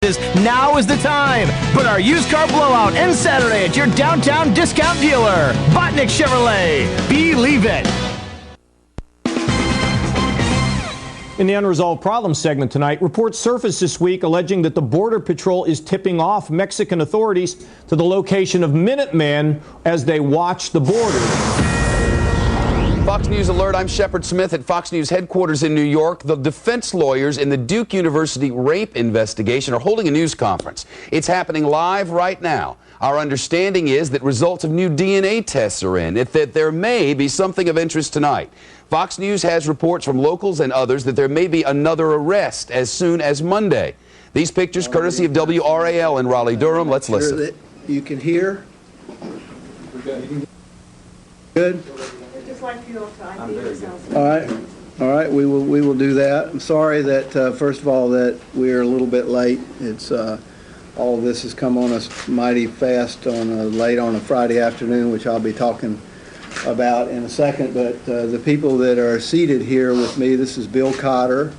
Now is the time. Put our used car blowout ends Saturday at your downtown discount dealer, Botnick Chevrolet. Believe it. In the Unresolved Problems segment tonight, reports surfaced this week alleging that the Border Patrol is tipping off Mexican authorities to the location of Minutemen as they watch the border. Fox News Alert, I'm Shepard Smith at Fox News headquarters in New York. The defense lawyers in the Duke University rape investigation are holding a news conference. It's happening live right now. Our understanding is that results of new DNA tests are in, that there may be something of interest tonight. Fox News has reports from locals and others that there may be another arrest as soon as Monday. These pictures courtesy of WRAL in Raleigh-Durham. Let's listen. That you can hear? Good? All right, we will do that. I'm sorry that first of all that we're a little bit late. It's all of this has come on us mighty fast late on a Friday afternoon, which I'll be talking about in a second. But the people that are seated here with me, this is Bill Cotter,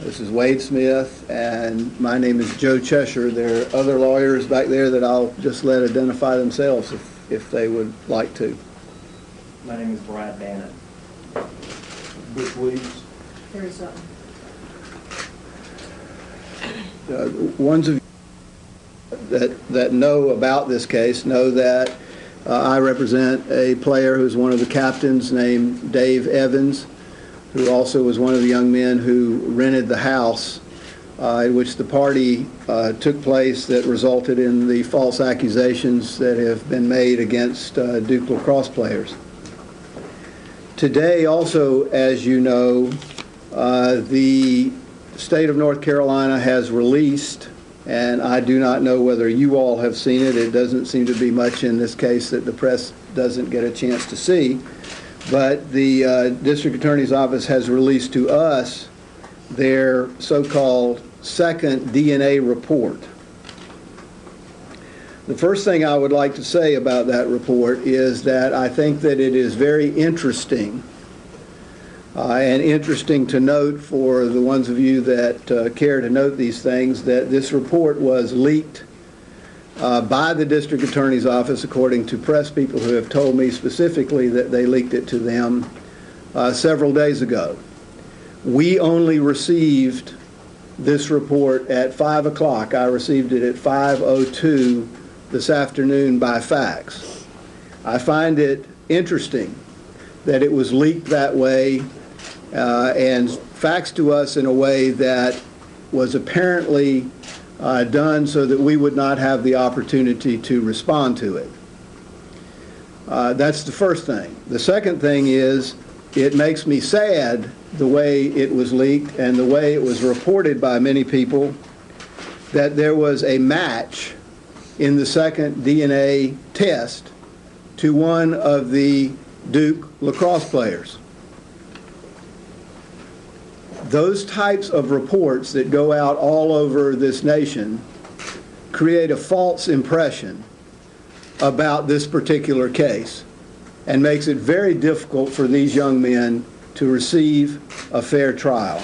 this is Wade Smith, and my name is Joe Cheshire. There are other lawyers back there that I'll just let identify themselves if they would like to. My name is Brad Bannon. Bush Williams. There's ones of you that know about this case know that I represent a player who's one of the captains named Dave Evans, who also was one of the young men who rented the house in which the party took place that resulted in the false accusations that have been made against Duke lacrosse players. Today, also, as you know, the state of North Carolina has released, and I do not know whether you all have seen it. It doesn't seem to be much in this case that the press doesn't get a chance to see. But the District Attorney's Office has released to us their so-called second DNA report. The first thing I would like to say about that report is that I think that it is very interesting and interesting to note for the ones of you that care to note these things, that this report was leaked by the District Attorney's Office, according to press people who have told me specifically that they leaked it to them several days ago. We only received this report at 5 o'clock. I received it at 5:02 this afternoon by fax. I find it interesting that it was leaked that way and faxed to us in a way that was apparently done so that we would not have the opportunity to respond to it. That's the first thing. The second thing is it makes me sad the way it was leaked and the way it was reported by many people that there was a match in the second DNA test to one of the Duke lacrosse players. Those types of reports that go out all over this nation create a false impression about this particular case and makes it very difficult for these young men to receive a fair trial.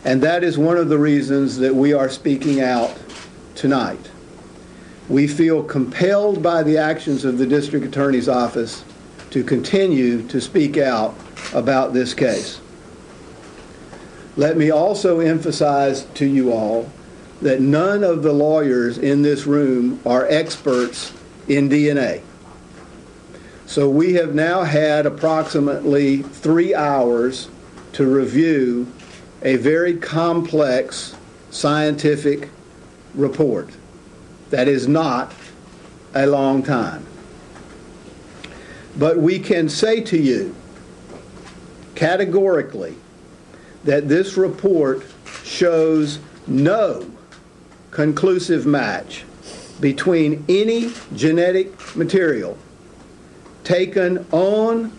And that is one of the reasons that we are speaking out tonight. We feel compelled by the actions of the District Attorney's Office to continue to speak out about this case. Let me also emphasize to you all that none of the lawyers in this room are experts in DNA. So we have now had approximately 3 hours to review a very complex scientific report. That is not a long time. But we can say to you categorically that this report shows no conclusive match between any genetic material taken on,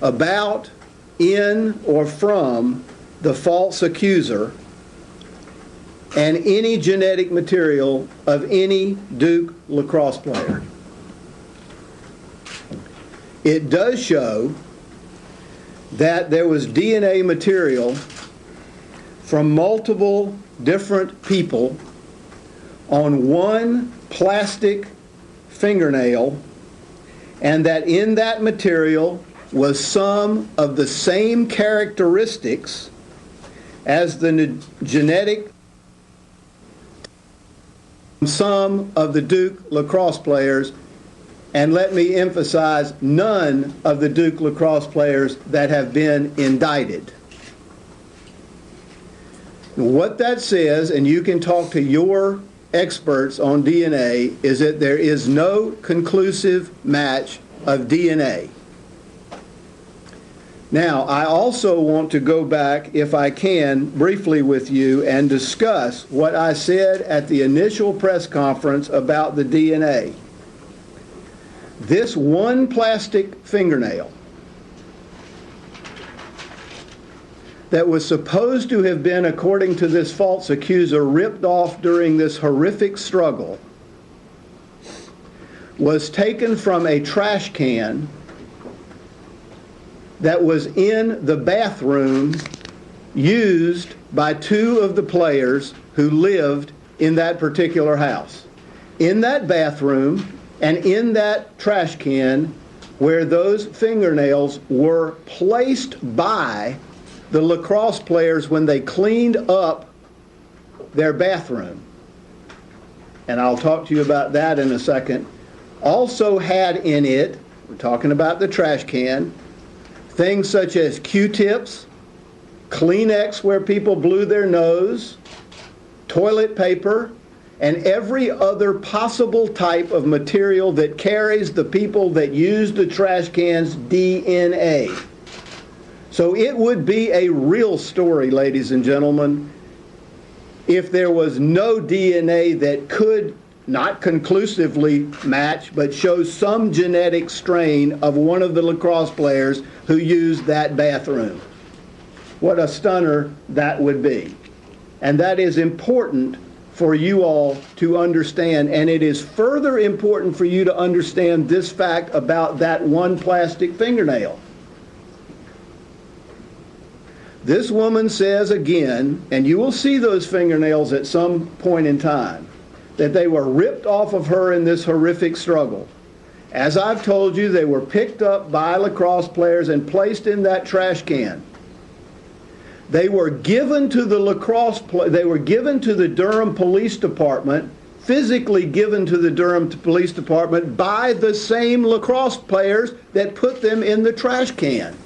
about, in, or from the false accuser and any genetic material of any Duke lacrosse player. It does show that there was DNA material from multiple different people on one plastic fingernail, and that in that material was some of the same characteristics as the genetic some of the Duke lacrosse players, and let me emphasize, none of the Duke lacrosse players that have been indicted. What that says, and you can talk to your experts on DNA, is that there is no conclusive match of DNA. Now, I also want to go back, if I can, briefly with you and discuss what I said at the initial press conference about the DNA. This one plastic fingernail that was supposed to have been, according to this false accuser, ripped off during this horrific struggle was taken from a trash can that was in the bathroom used by two of the players who lived in that particular house. In that bathroom and in that trash can where those fingernails were placed by the lacrosse players when they cleaned up their bathroom. And I'll talk to you about that in a second. Also had in it, we're talking about the trash can, things such as Q-tips, Kleenex where people blew their nose, toilet paper, and every other possible type of material that carries the people that used the trash can's DNA. So it would be a real story, ladies and gentlemen, if there was no DNA that could not conclusively match, but show some genetic strain of one of the lacrosse players who used that bathroom. What a stunner that would be. And that is important for you all to understand, and it is further important for you to understand this fact about that one plastic fingernail. This woman says again, and you will see those fingernails at some point in time, that they were ripped off of her in this horrific struggle. As I've told you, they were picked up by lacrosse players and placed in that trash can. They were given to the they were given to the Durham Police Department, physically given to the Durham Police Department by the same lacrosse players that put them in the trash can.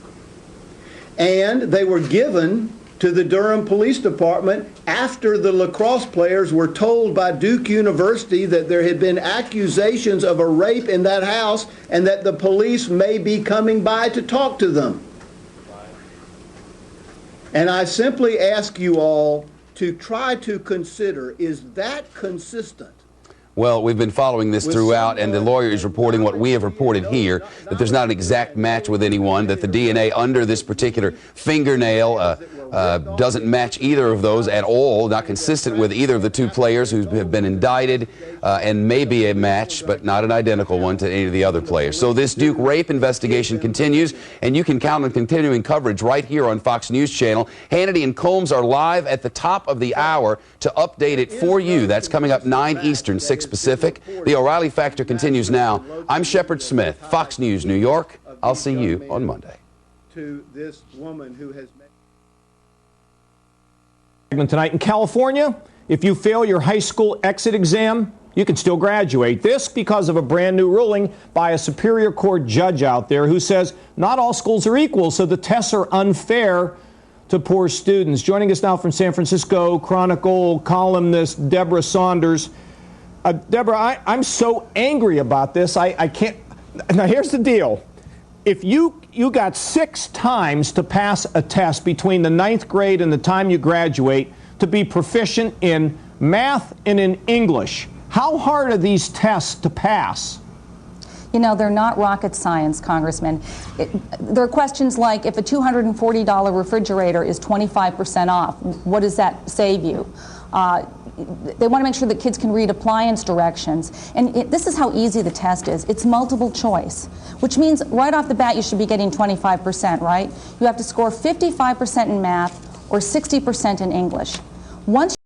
And they were given to the Durham Police Department after the lacrosse players were told by Duke University that there had been accusations of a rape in that house and that the police may be coming by to talk to them. And I simply ask you all to try to consider, is that consistent? Well, we've been following this throughout, and the lawyer is reporting what we have reported here, that there's not an exact match with anyone, that the DNA under this particular fingernail doesn't match either of those at all, not consistent with either of the two players who have been indicted, and may be a match, but not an identical one to any of the other players. So this Duke rape investigation continues, and you can count on continuing coverage right here on Fox News Channel. Hannity and Combs are live at the top of the hour to update it for you. That's coming up 9 Eastern, 6 Pacific. The O'Reilly Factor continues now. I'm Shepard Smith, Fox News, New York. I'll see you on Monday. To this woman who has Tonight in California, if you fail your high school exit exam, you can still graduate. This because of a brand new ruling by a Superior Court judge out there who says not all schools are equal, so the tests are unfair to poor students. Joining us now from San Francisco, Chronicle columnist Deborah Saunders. Deborah, I'm so angry about this. I can't. Now, here's the deal. If you got 6 times to pass a test between the 9th grade and the time you graduate to be proficient in math and in English, how hard are these tests to pass? You know, they're not rocket science, Congressman. There are questions like, if a $240 refrigerator is 25% off, what does that save you? They want to make sure that kids can read appliance directions. And this is how easy the test is. It's multiple choice, which means right off the bat you should be getting 25%, right? You have to score 55% in math or 60% in English. Once